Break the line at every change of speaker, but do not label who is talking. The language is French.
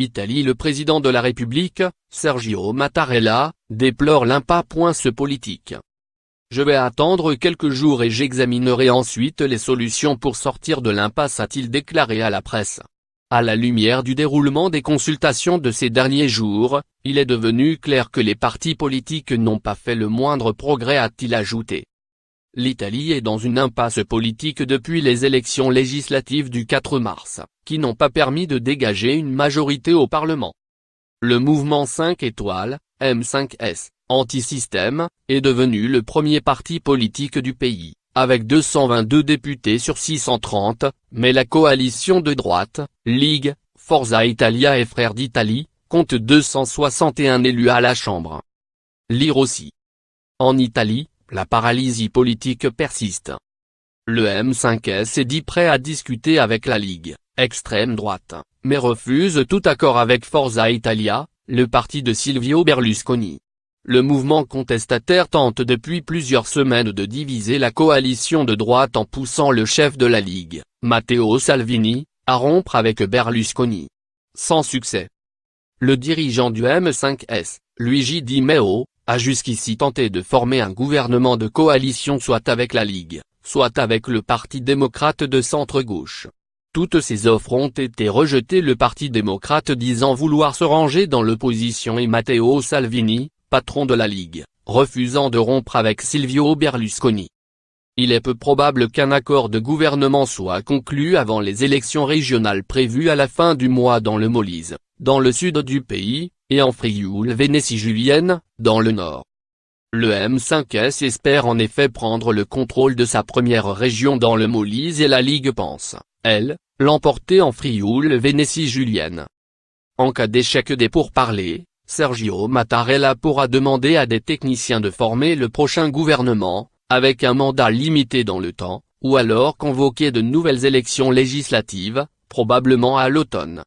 Italie. Le président de la République, Sergio Mattarella, déplore l'impasse politique. Je vais attendre quelques jours et j'examinerai ensuite les solutions pour sortir de l'impasse, a-t-il déclaré à la presse. À la lumière du déroulement des consultations de ces derniers jours, il est devenu clair que les partis politiques n'ont pas fait le moindre progrès, a-t-il ajouté. L'Italie est dans une impasse politique depuis les élections législatives du 4 mars, qui n'ont pas permis de dégager une majorité au Parlement. Le mouvement 5 étoiles, M5S, anti-système, est devenu le premier parti politique du pays, avec 222 députés sur 630, mais la coalition de droite, Ligue, Forza Italia et Frères d'Italie, compte 261 élus à la Chambre. Lire aussi. En Italie, la paralysie politique persiste. Le M5S est dit prêt à discuter avec la Ligue, extrême droite, mais refuse tout accord avec Forza Italia, le parti de Silvio Berlusconi. Le mouvement contestataire tente depuis plusieurs semaines de diviser la coalition de droite en poussant le chef de la Ligue, Matteo Salvini, à rompre avec Berlusconi. Sans succès. Le dirigeant du M5S, Luigi Di Maio, a jusqu'ici tenté de former un gouvernement de coalition soit avec la Ligue, soit avec le Parti démocrate de centre-gauche. Toutes ces offres ont été rejetées, le Parti démocrate disant vouloir se ranger dans l'opposition et Matteo Salvini, patron de la Ligue, refusant de rompre avec Silvio Berlusconi. Il est peu probable qu'un accord de gouvernement soit conclu avant les élections régionales prévues à la fin du mois dans le Molise, dans le sud du pays, et en Frioul-Vénétie julienne, dans le nord. Le M5S espère en effet prendre le contrôle de sa première région dans le Molise et la Ligue pense, elle, l'emporter en Frioul-Vénétie julienne. En cas d'échec des pourparlers, Sergio Mattarella pourra demander à des techniciens de former le prochain gouvernement, avec un mandat limité dans le temps, ou alors convoquer de nouvelles élections législatives, probablement à l'automne.